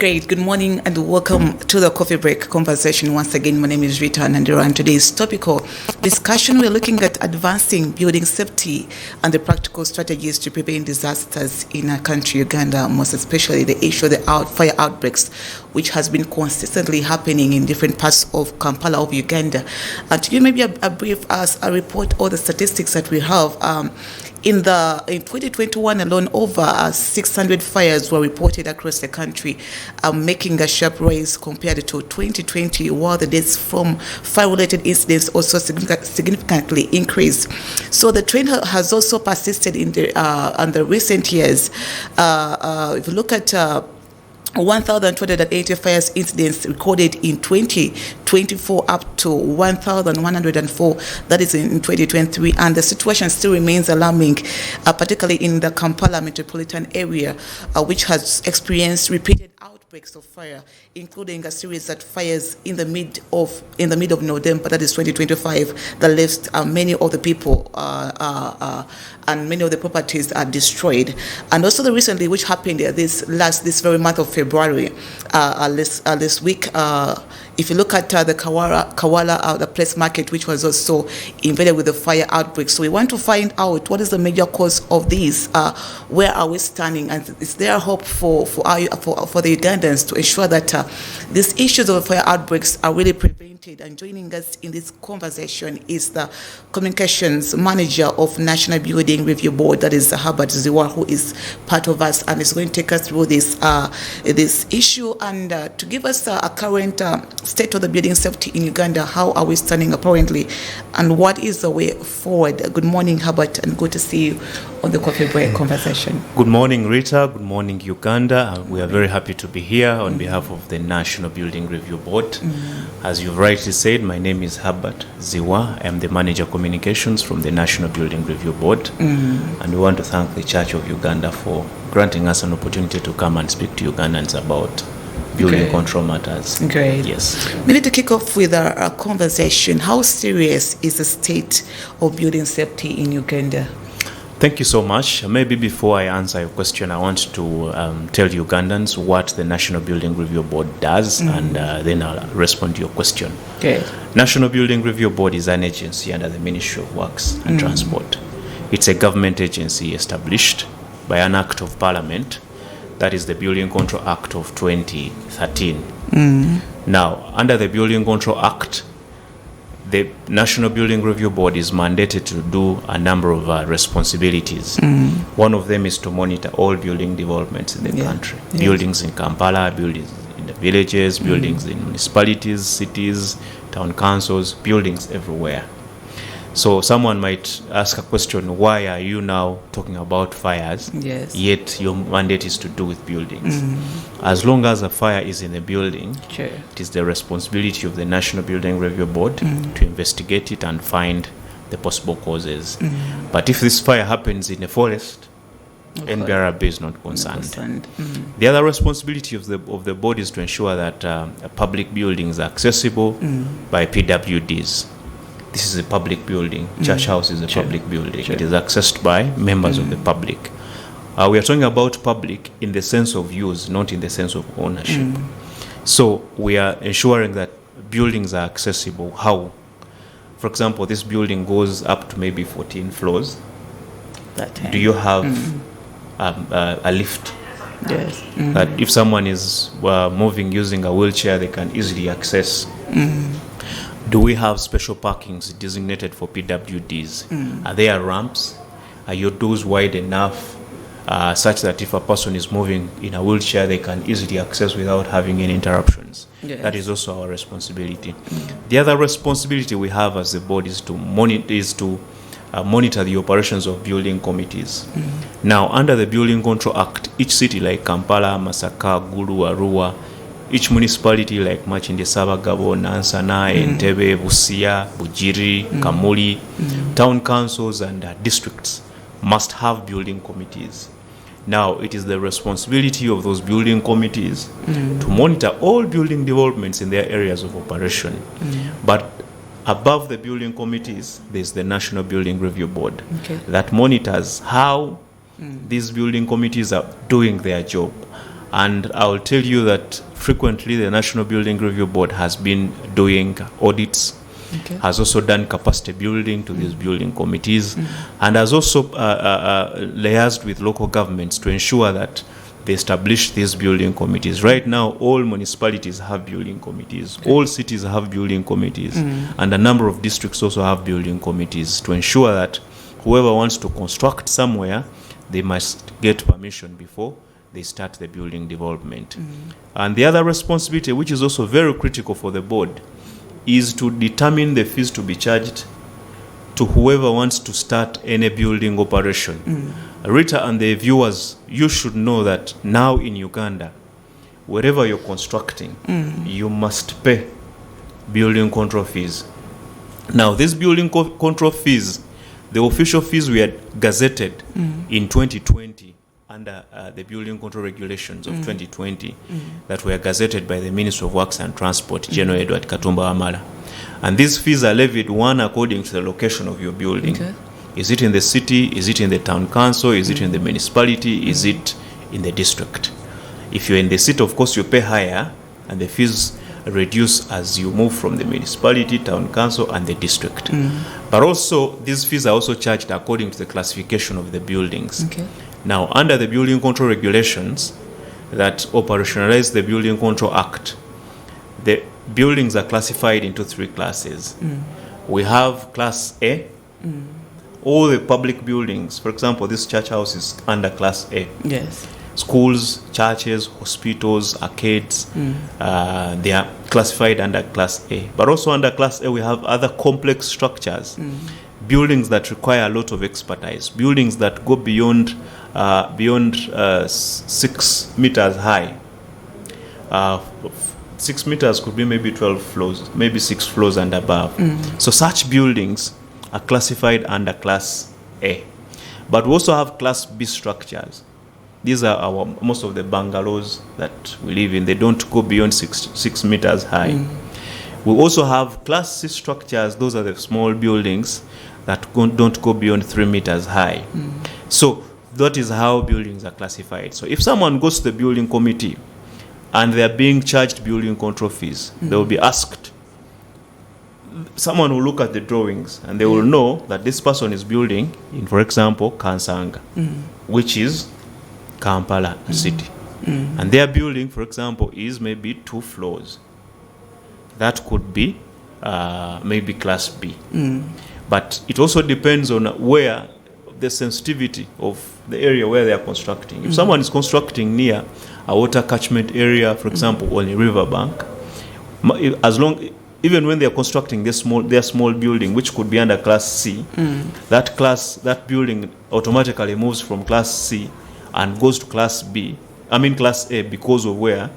Great. Good morning and welcome to the Coffee Break Conversation. Once again, my name is Rita Nandira, and today's topical discussion, we're looking at advancing building safety and the practical strategies to prevent disasters in our country, Uganda, most especially the issue of the fire outbreaks, which has been consistently happening in different parts of Kampala of Uganda. To give maybe a brief report, all the statistics that we have, in 2021 alone, over 600 fires were reported across the country, making a sharp rise compared to 2020, while the deaths from fire-related incidents also significantly increased. So the trend has also persisted in the recent years. If you look at 1,280 fires incidents recorded in 2024 up to 1,104, that is in 2023, and the situation still remains alarming, particularly in the Kampala metropolitan area, which has experienced repeated outbreaks of fire, including a series of fires in the mid of November, that is 2025, that left many of the people and many of the properties are destroyed. And also the recently, which happened this very month of February, this week, if you look at the Kawala, the place market, which was also invaded with the fire outbreak. So we want to find out what is the major cause of these, where are we standing, and is there hope for the Ugandans to ensure that these issues of fire outbreaks are really prevented? And joining us in this conversation is the communications manager of National Building Review Board, that is Herbert Ziwa, who is part of us and is going to take us through this issue and to give us a current state of the building safety in Uganda. How are we standing apparently, and what is the way forward? Good morning, Herbert, and good to see you on the Coffee Break Conversation. Good morning, Rita. Good morning, Uganda. We are very happy to be here on behalf of the National Building Review Board. As you've rightly said, my name is Herbert Ziwa. I am the Manager Communications from the National Building Review Board. And we want to thank the Church of Uganda for granting us an opportunity to come and speak to Ugandans about building control matters. Great. Yes. Maybe to kick off with our conversation, how serious is the state of building safety in Uganda? Thank you so much. Maybe before I answer your question, I want to tell Ugandans what the National Building Review Board does, and then I'll respond to your question. Okay. National Building Review Board is an agency under the Ministry of Works and Transport. It's a government agency established by an Act of Parliament, that is the Building Control Act of 2013. Now, under the Building Control Act, the National Building Review Board is mandated to do a number of responsibilities. One of them is to monitor all building developments in the country. Yes. Buildings in Kampala, buildings in the villages, buildings in municipalities, cities, town councils, buildings everywhere. So someone might ask a question, why are you now talking about fires, yet your mandate is to do with buildings? As long as a fire is in a building, it is the responsibility of the National Building Review Board to investigate it and find the possible causes. But if this fire happens in a forest, NBRB is not concerned. The other responsibility of the board is to ensure that public buildings are accessible by PWDs. This is a public building. Church House is a public building. It is accessed by members of the public. We are talking about public in the sense of use, not in the sense of ownership. So we are ensuring that buildings are accessible. How? For example, this building goes up to maybe 14 floors. Do you have a lift? Yes. That if someone is moving using a wheelchair, they can easily access. Do we have special parkings designated for PWDs? Are there ramps? Are your doors wide enough such that if a person is moving in a wheelchair, they can easily access without having any interruptions? Yes. That is also our responsibility. The other responsibility we have as a board is to monitor the operations of building committees. Now, under the Building Control Act, each city like Kampala, Masaka, Gulu, Arua, each municipality like Machinde, Sabagabo, Nansana, Entebbe, Busia, Bujiri, Kamuli, town councils and districts must have building committees. Now, it is the responsibility of those building committees to monitor all building developments in their areas of operation. But above the building committees, there's the National Building Review Board that monitors how these building committees are doing their job. And I'll tell you that frequently the National Building Review Board has been doing audits, has also done capacity building to these building committees, and has also liaised with local governments to ensure that they establish these building committees. Right now, all municipalities have building committees, all cities have building committees, and a number of districts also have building committees to ensure that whoever wants to construct somewhere, they must get permission before they start the building development. And the other responsibility, which is also very critical for the board, is to determine the fees to be charged to whoever wants to start any building operation. Rita and the viewers, you should know that now in Uganda, wherever you're constructing, you must pay building control fees. Now, these building control fees, the official fees were gazetted in 2020 under the building control regulations of 2020 that were gazetted by the Minister of Works and Transport, General Edward Katumba Wamala. And these fees are levied, one, according to the location of your building. Is it in the city? Is it in the town council? Is it in the municipality? Is it in the district? If you're in the city, of course, you pay higher, and the fees reduce as you move from the municipality, town council, and the district. But also, these fees are also charged according to the classification of the buildings. Now, under the Building Control Regulations that operationalize the Building Control Act, the buildings are classified into 3 classes. We have Class A. All the public buildings, for example, this church house is under Class A. Yes. Schools, churches, hospitals, arcades, they are classified under Class A. But also under Class A, we have other complex structures, buildings that require a lot of expertise, buildings that go beyond 6 meters high. 6 meters could be maybe 12 floors, maybe 6 floors and above. So such buildings are classified under Class A. But we also have Class B structures. These are most of the bungalows that we live in. They don't go beyond 6 meters high. We also have Class C structures. Those are the small buildings that don't go beyond 3 meters high. So that is how buildings are classified. So if someone goes to the building committee and they are being charged building control fees, they will be asked. Someone will look at the drawings and they will know that this person is building in, for example, Kansanga, which is Kampala city. And their building, for example, is maybe 2 floors. That could be maybe Class B. But it also depends on where the sensitivity of the area where they are constructing. If someone is constructing near a water catchment area, for example, on a riverbank, even when they are constructing their small building, which could be under Class C, that building automatically moves from Class C and goes to Class A, because of where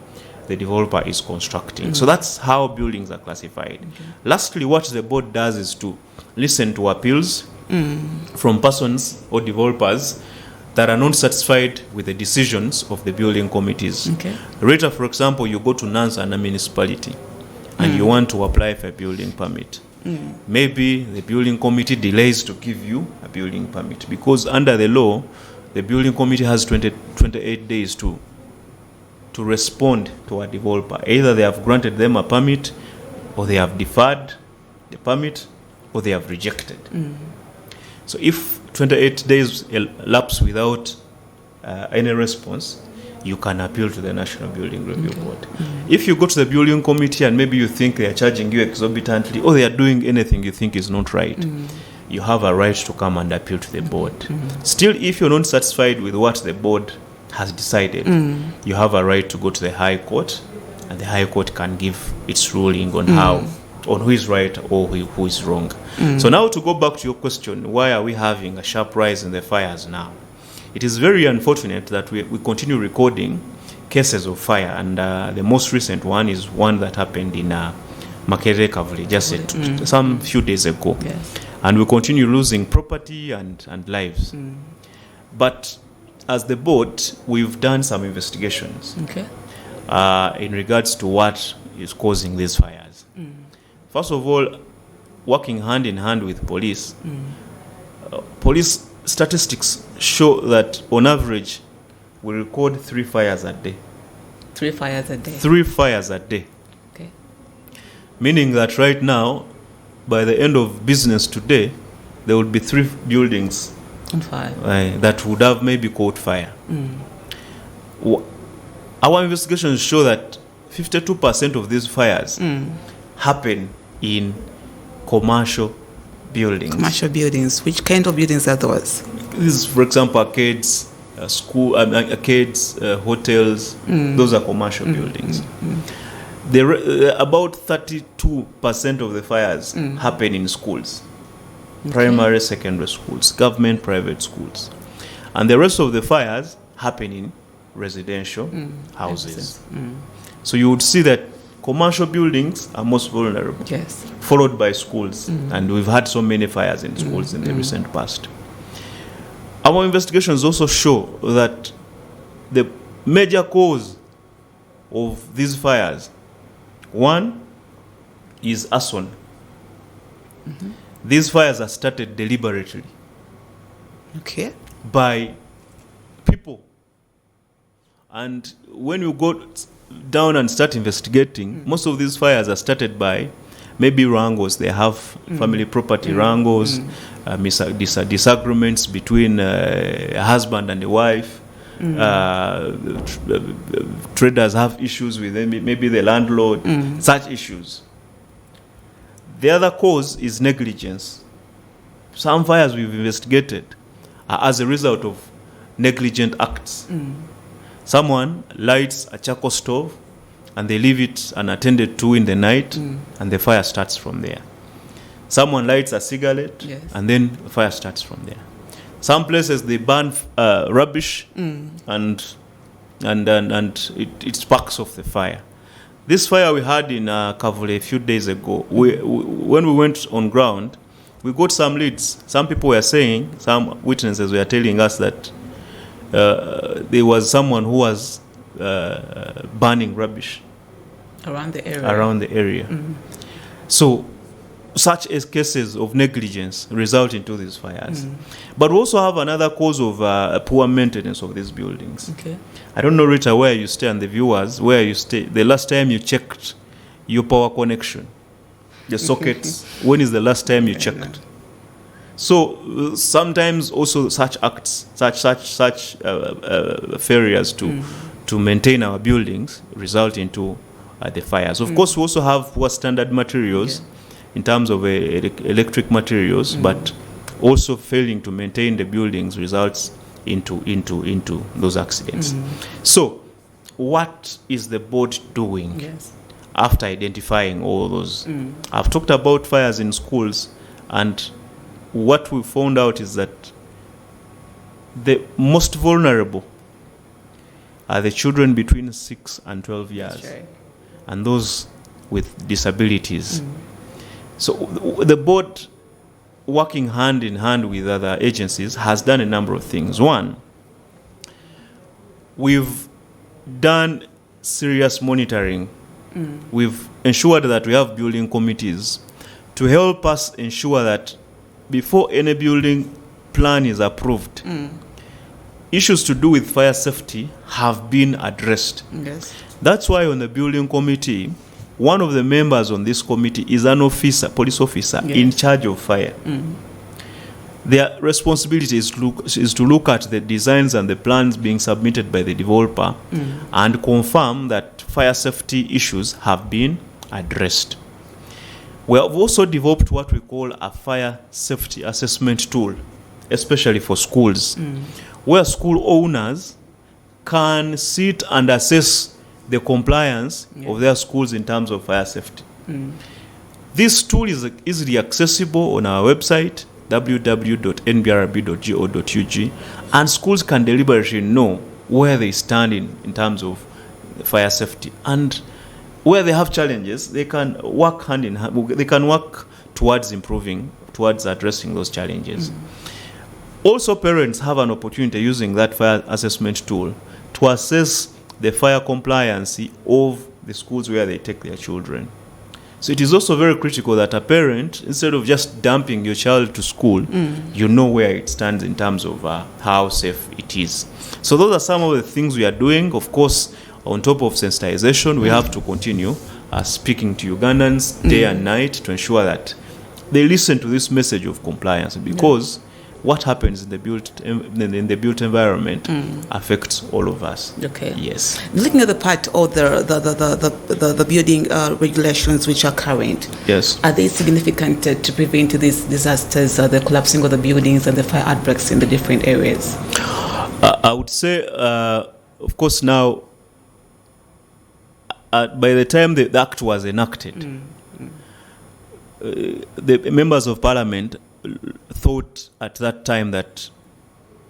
the developer is constructing. So that's how buildings are classified. Lastly, what the board does is to listen to appeals from persons or developers that are not satisfied with the decisions of the building committees. Later, for example, you go to Nansa and a municipality and you want to apply for a building permit. Maybe the building committee delays to give you a building permit because under the law, the building committee has 28 days to respond to a developer. Either they have granted them a permit, or they have deferred the permit, or they have rejected. So if 28 days elapse without any response, you can appeal to the National Building Review Board. If you go to the building committee and maybe you think they are charging you exorbitantly, or they are doing anything you think is not right, you have a right to come and appeal to the board. Still, if you're not satisfied with what the board has decided, you have a right to go to the High Court, and the High Court can give its ruling on on who is right or who is wrong. So now to go back to your question, why are we having a sharp rise in the fires now? It is very unfortunate that we continue recording cases of fire, and the most recent one is one that happened in Makerere Kavuli just some few days ago. And we continue losing property and lives. But as the board, we've done some investigations in regards to what is causing these fires. First of all, working hand in hand with police, police statistics show that on average we record 3 fires a day 3 fires a day. 3 fires a day. Okay. Meaning that right now, by the end of business today, there would be 3 buildings On fire. that would have maybe caught fire. Our investigations show that 52% of these fires happen in commercial buildings. Commercial buildings. Which kind of buildings are those? This is, for example, arcades, hotels. Those are commercial buildings. About 32% of the fires happen in schools, primary, secondary schools, government, private schools, and the rest of the fires happen in residential houses. So you would see that commercial buildings are most vulnerable, Yes. followed by schools, and we've had so many fires in schools in the recent past. Our investigations also show that the major cause of these fires, one is arson. These fires are started deliberately Okay. by people. And when you go down and start investigating, most of these fires are started by maybe wrangles. They have family property wrangles, disagreements between a husband and a wife. Traders have issues with them, maybe the landlord, such issues. The other cause is negligence. Some fires we've investigated are as a result of negligent acts. Someone lights a charcoal stove and they leave it unattended to in the night, and the fire starts from there. Someone lights a cigarette, Yes. and then the fire starts from there. Some places they burn rubbish, and it sparks off the fire. This fire we had in Kavule a few days ago, when we went on ground, we got some leads. Some people were saying, some witnesses were telling us that there was someone who was burning rubbish Around the area. So such as cases of negligence result into these fires. But we also have another cause of poor maintenance of these buildings. Okay. I don't know, Rita, where you stay, and the viewers, where you stay. The last time you checked your power connection, the sockets, when is the last time you checked? So sometimes also such acts, such failures to maintain our buildings result into the fires. Of course, we also have poor standard materials in terms of electric materials, but also failing to maintain the buildings results into those accidents. So, what is the board doing Yes. after identifying all those? I've talked about fires in schools, and what we found out is that the most vulnerable are the children between 6 and 12 years, That's right. and those with disabilities. So the board, working hand in hand with other agencies, has done a number of things. One, we've done serious monitoring. We've ensured that we have building committees to help us ensure that before any building plan is approved, issues to do with fire safety have been addressed. Yes. That's why on the building committee, one of the members on this committee is an officer, police officer, in charge of fire. Their responsibility is to look at the designs and the plans being submitted by the developer and confirm that fire safety issues have been addressed. We have also developed what we call a fire safety assessment tool, especially for schools, where school owners can sit and assess the compliance of their schools in terms of fire safety. This tool is easily accessible on our website, www.nbrb.go.ug, and schools can deliberately know where they stand in terms of fire safety, and where they have challenges, they can work hand in hand. They can work towards improving, towards addressing those challenges. Also, parents have an opportunity using that fire assessment tool to assess the fire compliance of the schools where they take their children. So it is also very critical that a parent, instead of just dumping your child to school, you know where it stands in terms of how safe it is. So those are some of the things we are doing. Of course, on top of sensitization, we have to continue speaking to Ugandans day and night to ensure that they listen to this message of compliance, because what happens in the built environment affects all of us. Okay. Yes. Looking at the part of the building regulations which are current, Yes. are they significant to prevent these disasters, the collapsing of the buildings and the fire outbreaks in the different areas? I would say, of course, now, by the time the act was enacted, the members of parliament thought at that time that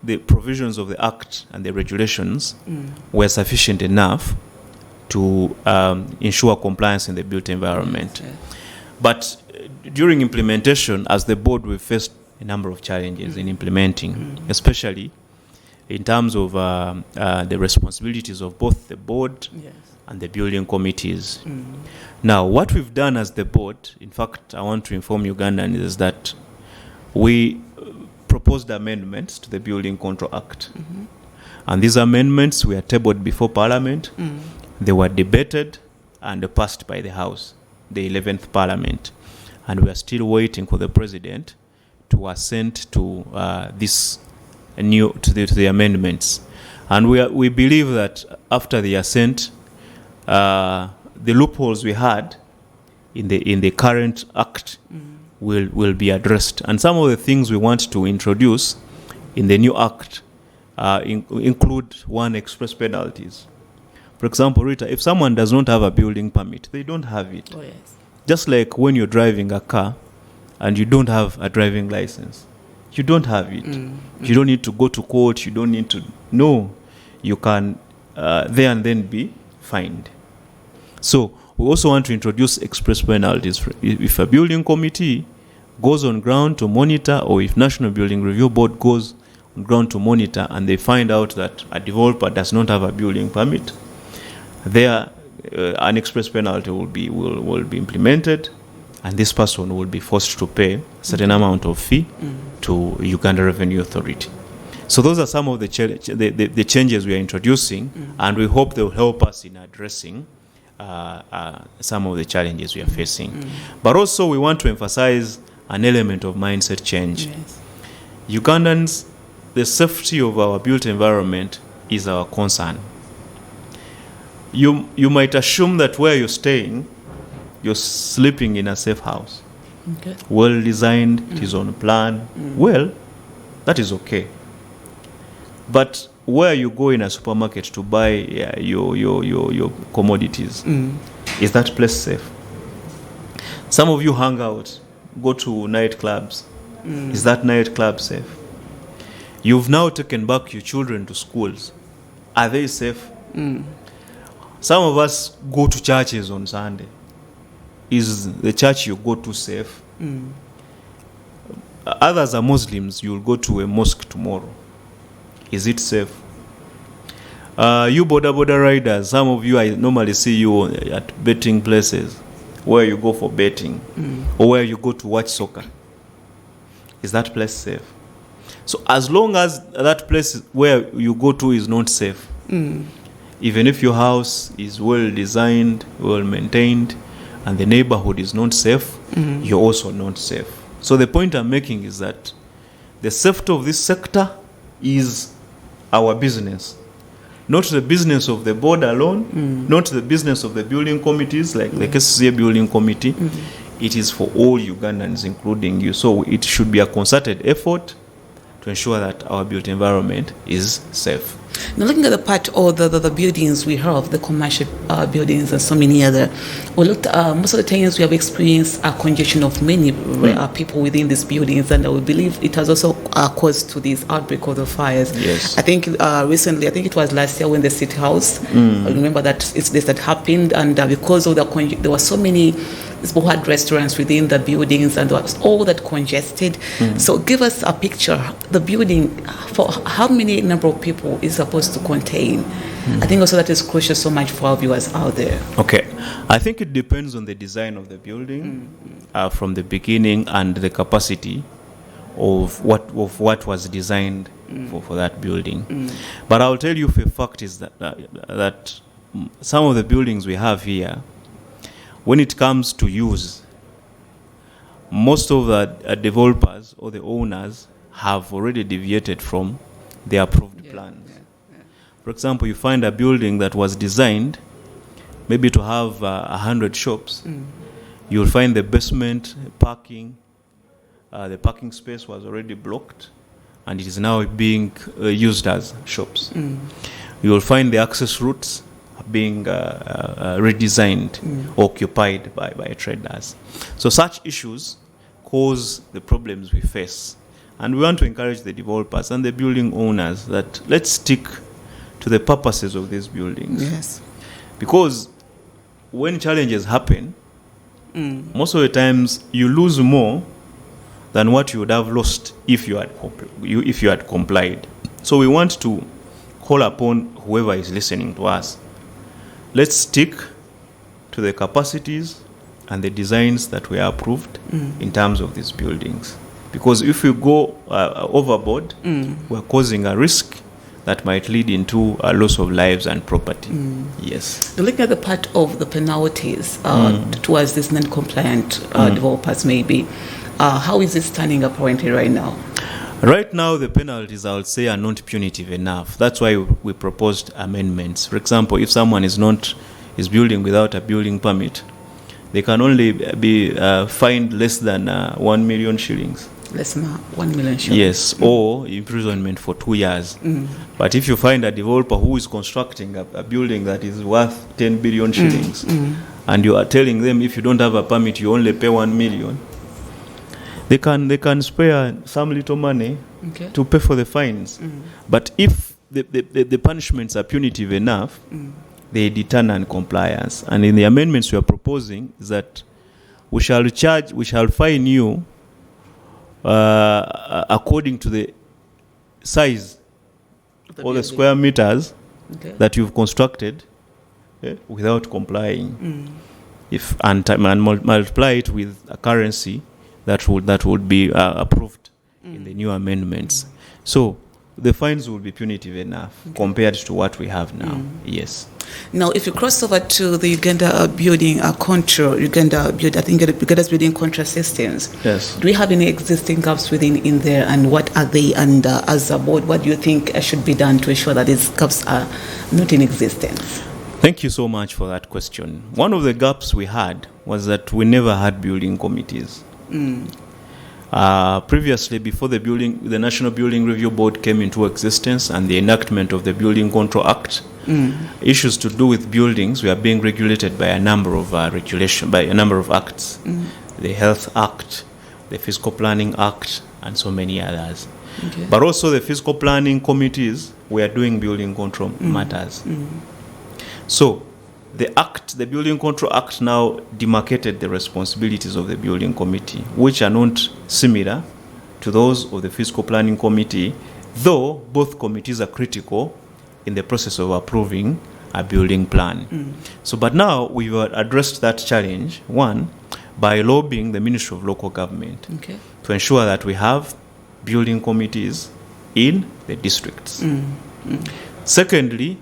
the provisions of the act and the regulations were sufficient enough to ensure compliance in the built environment. Yes. But during implementation, as the board, we faced a number of challenges in implementing, especially in terms of the responsibilities of both the board Yes. and the building committees. Now, what we've done as the board, in fact, I want to inform Ugandans, is that we proposed amendments to the Building Control Act. And these amendments were tabled before Parliament. They were debated and passed by the House, the 11th Parliament. And we are still waiting for the President to assent to the amendments. And we believe that after the assent, the loopholes we had in the current act will be addressed. And some of the things we want to introduce in the new act include express penalties. For example, Rita, if someone does not have a building permit, they don't have it. Oh, yes. Just like when you're driving a car and you don't have a driving license, you don't have it. You don't need to go to court. You don't need to. No, you can there and then be fined. So we also want to introduce express penalties. If a building committee goes on ground to monitor, or if National Building Review Board goes on ground to monitor and they find out that a developer does not have a building permit, there an express penalty will be implemented, and this person will be forced to pay a certain amount of fee to Uganda Revenue Authority. So those are some of the changes we are introducing, and we hope they will help us in addressing some of the challenges we are facing. But also we want to emphasize an element of mindset change. Yes. Ugandans, the safety of our built environment is our concern. You might assume that where you're staying, you're sleeping in a safe house. Okay. Well designed, it is on plan. Well, that is okay. But where you go in a supermarket to buy your commodities, is that place safe? Some of you hang out, go to nightclubs. Is that nightclub safe? You've now taken back your children to schools. Are they safe? Some of us go to churches on Sunday. Is the church you go to safe? Others are Muslims. You'll go to a mosque tomorrow. Is it safe? You border riders, some of you, I normally see you at betting places where you go for betting or where you go to watch soccer. Is that place safe? So as long as that place where you go to is not safe, even if your house is well designed, well maintained, and the neighborhood is not safe, you're also not safe. So the point I'm making is that the safety of this sector is our business, not the business of the board alone, not the business of the building committees like the KCCA building committee. It is for all Ugandans, including you. So it should be a concerted effort to ensure that our built environment is safe. Now, looking at the part of the buildings we have, the commercial buildings and so many other, we looked, most of the times we have experienced a congestion of many people within these buildings, and we believe it has also caused to this outbreak of the fires. Yes. I think recently, I think it was last year when the City House, I remember that incident that happened, and because of there were so many people who had restaurants within the buildings, and there was all that congested. So give us a picture, the building, for how many number of people is supposed to contain? I think also that is crucial so much for our viewers out there. Okay. I think it depends on the design of the building from the beginning and the capacity of what was designed for that building. But I'll tell you for a fact is that some of the buildings we have here, when it comes to use, most of the developers or the owners have already deviated from the approved plans. For example, you find a building that was designed maybe to have 100 shops. You'll find the basement parking, the parking space was already blocked, and it is now being used as shops. You will find the access routes being redesigned, occupied by traders. So such issues cause the problems we face. And we want to encourage the developers and the building owners that let's stick to the purposes of these buildings. Yes. Because when challenges happen, most of the times you lose more than what you would have lost if you had complied. So we want to call upon whoever is listening to us. Let's stick to the capacities and the designs that were approved in terms of these buildings. Because if we go overboard, we're causing a risk that might lead into a loss of lives and property. Yes. Looking at the part of the penalties towards these non-compliant developers, maybe, how is it standing up currently right now? Right now, the penalties, I would say, are not punitive enough. That's why we proposed amendments. For example, if someone is building without a building permit, they can only be fined less than 1 million shillings. Less than 1 million shillings. Yes, or imprisonment for 2 years. But if you find a developer who is constructing a building that is worth 10 billion shillings, and you are telling them if you don't have a permit, you only pay 1 million, they can spare some little money to pay for the fines. But if the punishments are punitive enough, they deter non-compliance. And in the amendments we are proposing is that we shall fine you according to the size or the square meters that you've constructed without complying. And multiply it with a currency that would be approved in the new amendments. So the fines will be punitive enough compared to what we have now. Yes. Now, if you cross over to the Uganda building Uganda's building control systems, yes. Do we have any existing gaps in there, and what are they? And as a board, what do you think should be done to ensure that these gaps are not in existence? Thank you so much for that question. One of the gaps we had was that we never had building committees. Previously, before the National Building Review Board came into existence and the enactment of the Building Control Act, issues to do with buildings were being regulated by a number of acts, the Health Act, the Fiscal Planning Act, and so many others. But also the fiscal planning committees were doing building control matters. So the Building Control Act now demarcated the responsibilities of the building committee, which are not similar to those of the Fiscal Planning Committee, though both committees are critical in the process of approving a building plan. But now we've addressed that challenge, one, by lobbying the Ministry of Local Government to ensure that we have building committees in the districts. Secondly,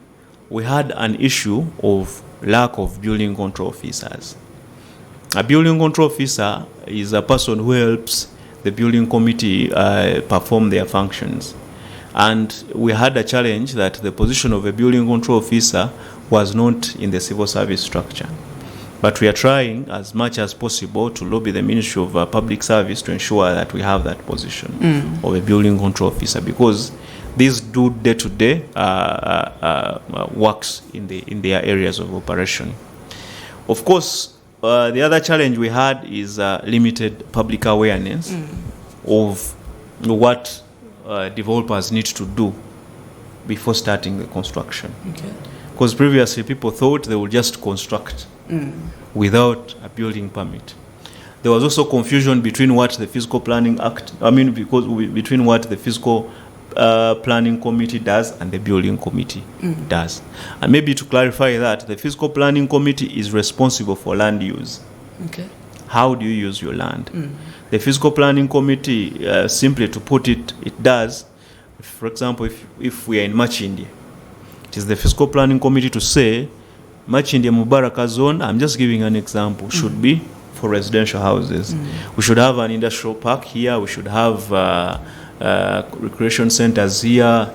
we had an issue of lack of building control officers. A building control officer is a person who helps the building committee perform their functions. And we had a challenge that the position of a building control officer was not in the civil service structure. But we are trying as much as possible to lobby the Ministry of Public Service to ensure that we have that position of a building control officer, because these do day-to-day works in their areas of operation. Of course, the other challenge we had is limited public awareness of what developers need to do before starting the construction. Because previously people thought they would just construct without a building permit. There was also confusion between what the Fiscal Planning Act, between what the Fiscal Planning Committee does and the Building Committee does. And maybe to clarify that, the Fiscal Planning Committee is responsible for land use. How do you use your land? The Fiscal Planning Committee, simply to put it, it does, for example, if we are in Machindi, it is the Fiscal Planning Committee to say Machindi Mubaraka zone, I'm just giving an example, should be for residential houses. We should have an industrial park here. We should have recreation centers here.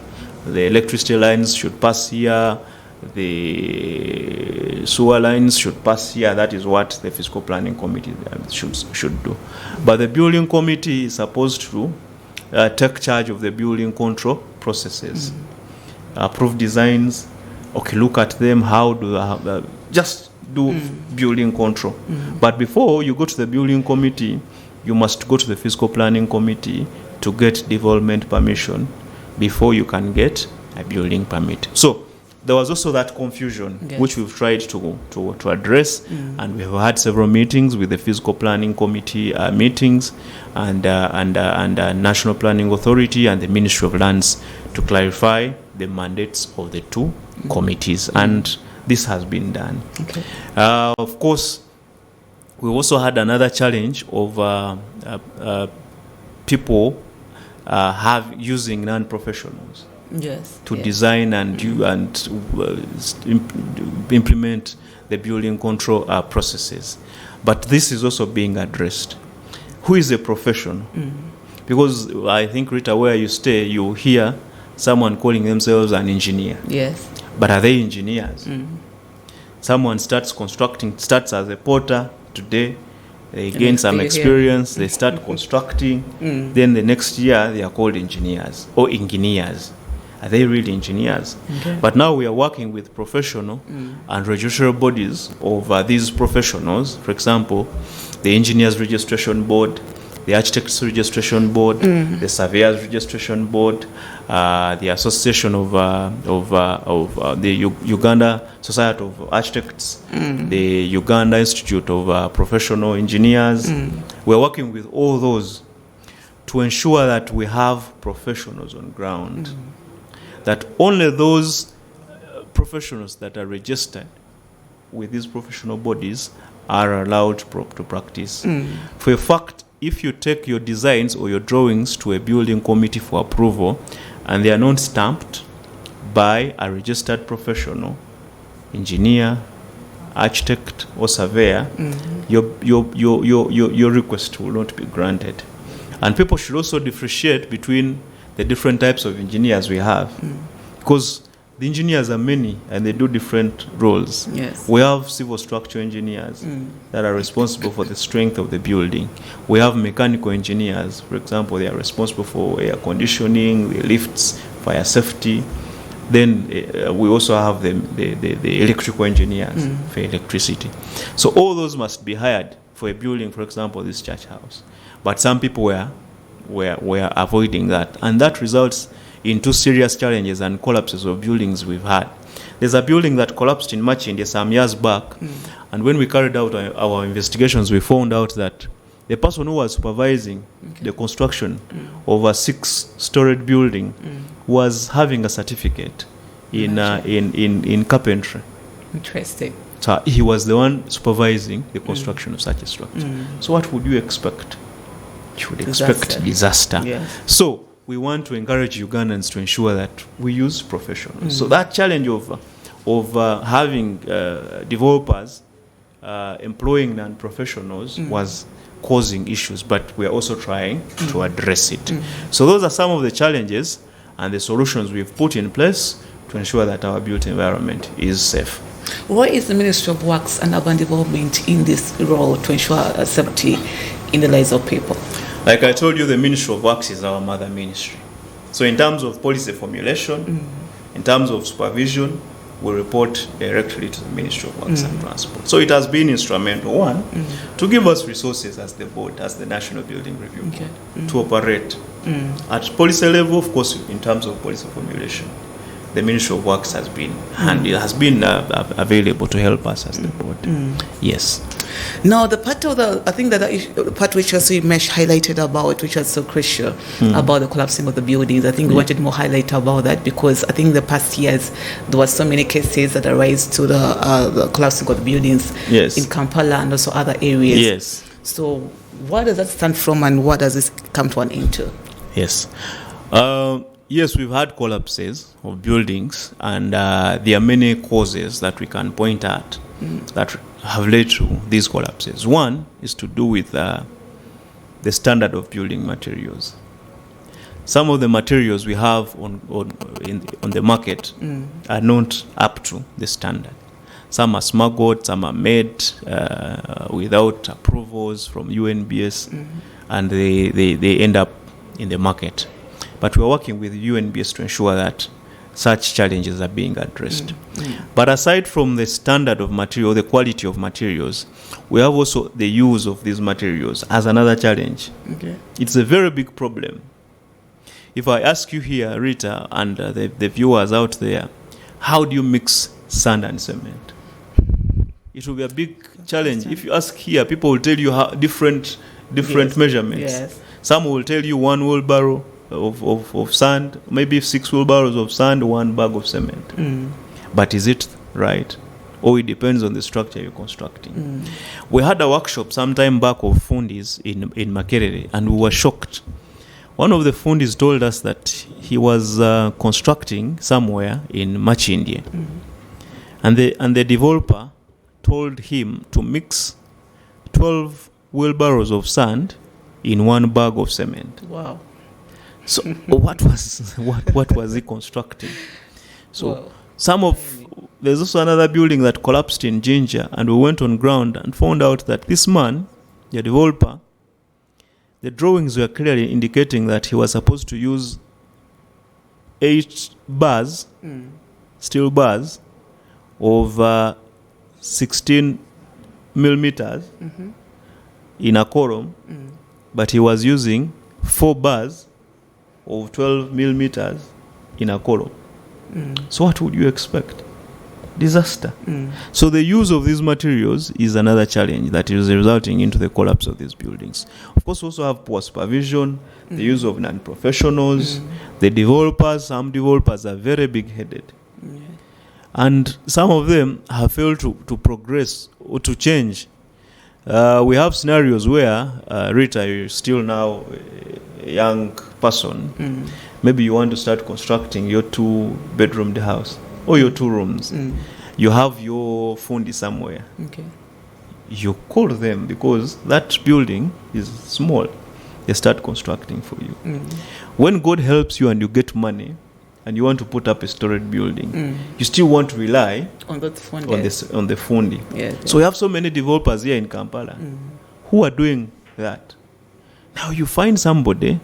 The electricity lines should pass here. The sewer lines should pass here. That is what the fiscal planning committee should do. But the building committee is supposed to take charge of the building control processes, approve designs. Okay, look at them. How do just do building control? But before you go to the building committee, you must go to the fiscal planning committee to get development permission before you can get a building permit. So there was also that confusion, Yes. which we've tried to address, and we have had several meetings with the fiscal planning committee meetings and National Planning Authority and the Ministry of Lands to clarify the mandates of the two committees, and this has been done. Okay. Of course, we also had another challenge of people using non-professionals Yes. to yes. design and do and implement the building control processes. But this is also being addressed. Who is a professional? Because I think, Rita, where you stay, you hear someone calling themselves an engineer. Yes. But are they engineers? Someone starts as a porter today, they gain some still experience, they start constructing, then the next year they are called engineers or engineers. Are they really engineers? Okay. But now we are working with professional and regulatory bodies of these professionals. For example, the Engineers Registration Board, the Architects Registration Board, the Surveyors Registration Board, the Association of the Uganda Society of Architects, the Uganda Institute of Professional Engineers. We're working with all those to ensure that we have professionals on ground, that only those professionals that are registered with these professional bodies are allowed to practice. For a fact, if you take your designs or your drawings to a building committee for approval and they are not stamped by a registered professional, engineer, architect or surveyor, your request will not be granted. And people should also differentiate between the different types of engineers we have, because the engineers are many and they do different roles. Yes. We have civil structure engineers that are responsible for the strength of the building. We have mechanical engineers, for example, they are responsible for air conditioning, the lifts, fire safety. Then we also have the electrical engineers for electricity. So all those must be hired for a building, for example, this church house. But some people were avoiding that, and that results in two serious challenges and collapses of buildings we've had. There's a building that collapsed in Machindi some years back, and when we carried out our investigations, we found out that the person who was supervising the construction of a 6-storied building was having a certificate in carpentry. Interesting. So he was the one supervising the construction of such a structure. So what would you expect? You would expect disaster. Yes. So we want to encourage Ugandans to ensure that we use professionals. So that challenge of having developers employing non-professionals was causing issues, but we are also trying to address it. So those are some of the challenges and the solutions we've put in place to ensure that our built environment is safe. Why is the Ministry of Works and Urban Development in this role to ensure safety in the lives of people? Like I told you, the Ministry of Works is our mother ministry. So in terms of policy formulation, in terms of supervision, we report directly to the Ministry of Works and Transport. So it has been instrumental, one, to give us resources as the board, as the National Building Review Board, to operate. At policy level, of course, in terms of policy formulation, the Ministry of Works has been available to help us as the board. Yes. Now, the part of I think that the part which also Mesh highlighted about, which was so crucial about the collapsing of the buildings, I think we wanted more highlight about that, because I think the past years there were so many cases that arise to the collapsing of the buildings in Kampala and also other areas. Yes. So what does that stand from, and what does this come to an end to? Yes. yes, we've had collapses of buildings, and there are many causes that we can point at that have led to these collapses. One is to do with the standard of building materials. Some of the materials we have on the market are not up to the standard. Some are smuggled, some are made without approvals from UNBS, and they end up in the market. But we're working with UNBS to ensure that such challenges are being addressed. But aside from the standard of material, the quality of materials, we have also the use of these materials as another challenge. Okay. It's a very big problem. If I ask you here, Rita, and the viewers out there, how do you mix sand and cement? It will be a big challenge. If you ask here, people will tell you how different Yes. measurements. Yes. Some will tell you 1 wheelbarrow of sand, maybe 6 wheelbarrows of sand, 1 bag of cement. But is it right? Or it depends on the structure you're constructing. We had a workshop some time back of fundis in Makerere, and we were shocked. One of the fundis told us that he was constructing somewhere in Machindye, and the developer told him to mix 12 wheelbarrows of sand in 1 bag of cement. Wow. So what was he constructing? So Wow. there's also another building that collapsed in Jinja, and we went on ground and found out that this man, the developer, the drawings were clearly indicating that he was supposed to use 8 bars, steel bars, of 16 millimeters in a column, but he was using 4 bars of 12 millimeters in a column. So what would you expect? Disaster. So the use of these materials is another challenge that is resulting into the collapse of these buildings. Of course, we also have poor supervision, the use of non-professionals, the developers. Some developers are very big-headed. And some of them have failed to progress or to change. We have scenarios where, Rita, you're still now a young person. Maybe you want to start constructing your 2-bedroomed house or your 2 rooms. You have your fundi somewhere. Okay. You call them because that building is small. They start constructing for you. When God helps you and you get money and you want to put up a storage building, you still want to rely On that phone. on the fundi. Yeah. So we have so many developers here in Kampala who are doing that. Now you find somebody,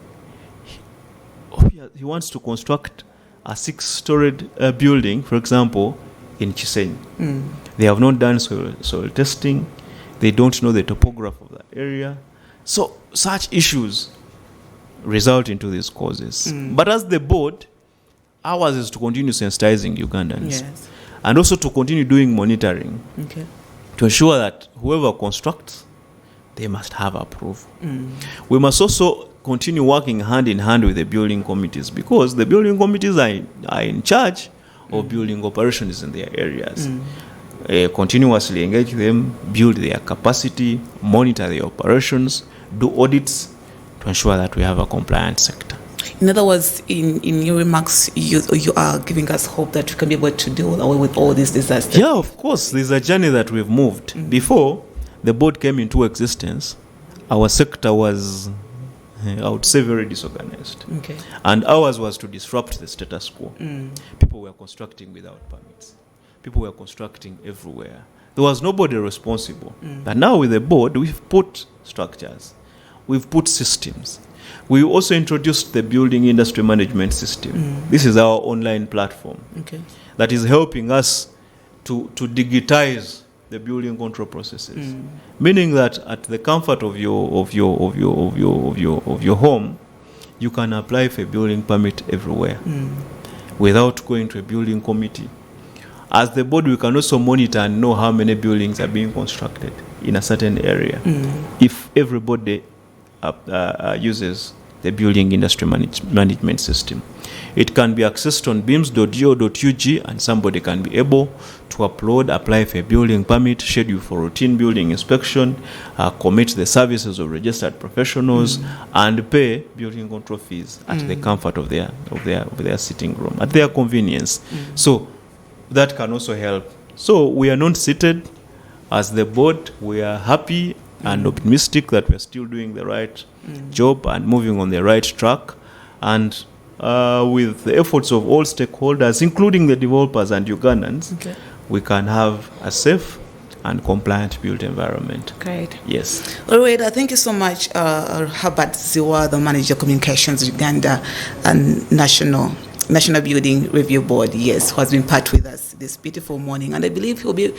he wants to construct a 6-storied building, for example, in Chisenyi. They have not done soil testing. They don't know the topography of that area. So such issues result into these causes. But as the board, ours is to continue sensitizing Ugandans. Yes. And also to continue doing monitoring Okay. to ensure that whoever constructs, they must have approval. We must also continue working hand in hand with the building committees, because the building committees are in charge of building operations in their areas. Continuously engage them, build their capacity, monitor their operations, do audits to ensure that we have a compliant sector. In other words, in your remarks, you are giving us hope that we can be able to deal with all these disasters. Yeah, of course. There's a journey that we've moved. Before the board came into existence, our sector was, I would say, very disorganized. Okay. And ours was to disrupt the status quo. People were constructing without permits. People were constructing everywhere. There was nobody responsible. But now with the board, we've put structures. We've put systems. We also introduced the building industry management system. This is our online platform Okay. that is helping us to digitize the building control processes, meaning that at the comfort of your home, you can apply for a building permit everywhere without going to a building committee. As the board, we can also monitor and know how many buildings are being constructed in a certain area. If everybody uses the building industry management system. It can be accessed on beams.go.ug, and somebody can be able to apply for a building permit, schedule for routine building inspection, commit the services of registered professionals, and pay building control fees at the comfort of their sitting room, at their convenience. So that can also help. So we are not seated as the board. We are happy and optimistic that we are still doing the right job and moving on the right track. And with the efforts of all stakeholders, including the developers and Ugandans, we can have a safe and compliant built environment. Great. Yes. All right. Thank you so much, Herbert Ziwa, the Manager Communications Uganda and National Building Review Board, yes, who has been part with us this beautiful morning. And I believe he'll be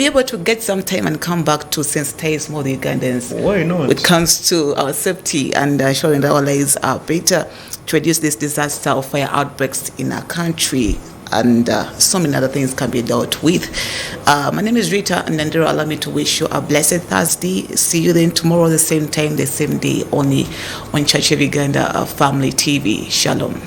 able to get some time and come back to sensitize more the Ugandans. Why not? When it comes to our safety and ensuring that our lives are better to reduce this disaster of fire outbreaks in our country. And so many other things can be dealt with. My name is Rita Nandero. Allow me to wish you a blessed Thursday. See you then tomorrow, the same time, the same day, only on Church of Uganda Family TV. Shalom.